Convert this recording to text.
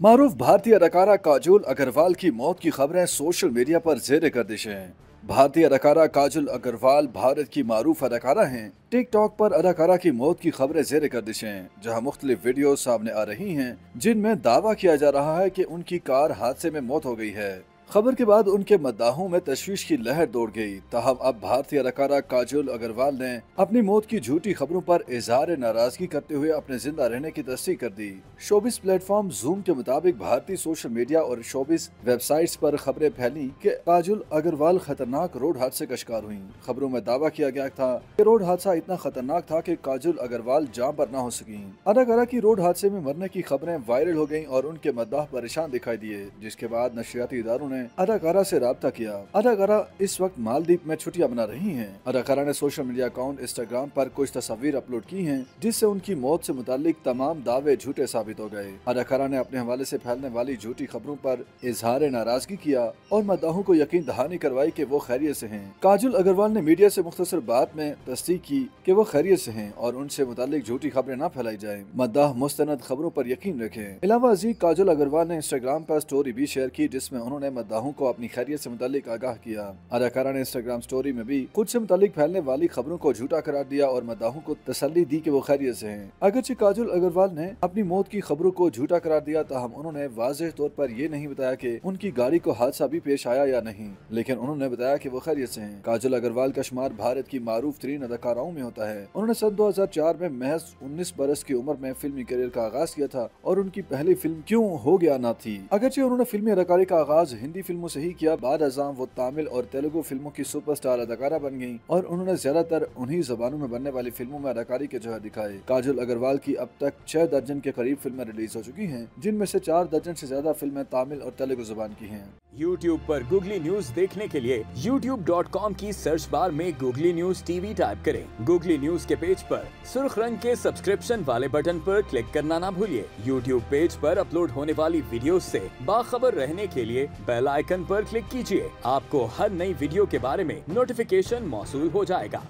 मारूफ भारतीय अदाकारा काजोल अग्रवाल की मौत की खबरें सोशल मीडिया पर ज़ेर गर्दिश हैं। भारतीय अदाकारा काजोल अग्रवाल भारत की मारूफ अदाकारा हैं। टिकटॉक पर अदाकारा की मौत की खबरें ज़ेर गर्दिश हैं, जहां मुख्तलिफ वीडियो सामने आ रही हैं जिनमें दावा किया जा रहा है कि उनकी कार हादसे में मौत हो गई है। खबर के बाद उनके मद्दाहों में तशवीश की लहर दौड़ गई। ताहम अब भारतीय अदाकारा काजोल अग्रवाल ने अपनी मौत की झूठी खबरों पर इजहार नाराजगी करते हुए अपने जिंदा रहने की तस्दीक कर दी। शोबिस प्लेटफॉर्म जूम के मुताबिक भारतीय सोशल मीडिया और शोबिस वेबसाइट्स पर खबरें फैली कि काजोल अग्रवाल खतरनाक रोड हादसे का शिकार हुई। खबरों में दावा किया गया था कि रोड हादसा इतना खतरनाक था कि काजोल अग्रवाल जान पर न हो सकी। अदाकारा की रोड हादसे में मरने की खबरें वायरल हो गयी और उनके मद्दाह परेशान दिखाई दिए, जिसके बाद नशियाती इदारों ने अदाकारा से राब्ता किया। अदाकारा इस वक्त मालदीव में छुट्टियां मना रही हैं। अदाकारा ने सोशल मीडिया अकाउंट इंस्टाग्राम पर कुछ तस्वीर अपलोड की हैं, जिससे उनकी मौत से मुतालिक तमाम दावे झूठे साबित हो गए। अदाकारा ने अपने हवाले से फैलने वाली झूठी खबरों पर इजहार नाराजगी किया और मद्दाहों को यकीन दहानी करवाई कि वो खैरियत से हैं। काजोल अग्रवाल ने मीडिया से मुख्तसर बात में तस्दीक की कि वो खैरियत से हैं और उनसे मुतालिक झूठी खबरें न फैलाई जाए। मद्दाह मुस्तनद खबरों पर यकीन रखें। इलावा अजीज काजोल अग्रवाल ने इंस्टाग्राम पर स्टोरी भी शेयर की, जिसमें उन्होंने मद्दाहों को अपनी खैरियत से मुतालिक आगाह किया। अदाकारा ने इंस्टाग्राम स्टोरी में भी खुद से मुतालिक फैलने वाली खबरों को झूठा करार दिया और मद्दाहों को तसल्ली दी कि वो खैरियत से हैं। अगरचे काजोल अग्रवाल ने अपनी मौत की खबरों को झूठा करार दिया, ताहम उन्होंने वाज़ेह तौर पर ये नहीं बताया कि उनकी गाड़ी को हादसा भी पेश आया या नहीं, लेकिन उन्होंने बताया कि वो खैरियत से हैं। काजोल अग्रवाल का शुमार भारत की मारूफ तरीन अदाकाराओं में होता है। उन्होंने सन 2004 में महज 19 बरस की उम्र में फिल्मी करियर का आगाज किया था और उनकी पहली फिल्म क्यों हो गया ना थी। अगरचे उन्होंने फिल्मी अदाकारी का आगाज हिंदी फिल्मों से ही किया, बाद अज़ाम वो तमिल और तेलुगु फिल्मों की सुपरस्टार अदाकारा बन गईं और उन्होंने ज्यादातर उन्हीं जबानों में बनने वाली फिल्मों में अदाकारी के जौहर दिखाए। काजोल अग्रवाल की अब तक 6 दर्जन के करीब फिल्में रिलीज हो चुकी हैं, जिनमें से 4 दर्जन से ज्यादा फिल्में तमिल और तेलुगु जुबान की हैं। YouTube पर गूगली न्यूज देखने के लिए youtube.com की सर्च बार में गूगली न्यूज टीवी टाइप करें। गूगली न्यूज के पेज पर सुर्ख रंग के सब्सक्रिप्शन वाले बटन पर क्लिक करना ना भूलिए। YouTube पेज पर अपलोड होने वाली वीडियोस से बाखबर रहने के लिए बेल आइकन पर क्लिक कीजिए। आपको हर नई वीडियो के बारे में नोटिफिकेशन मौसूल हो जाएगा।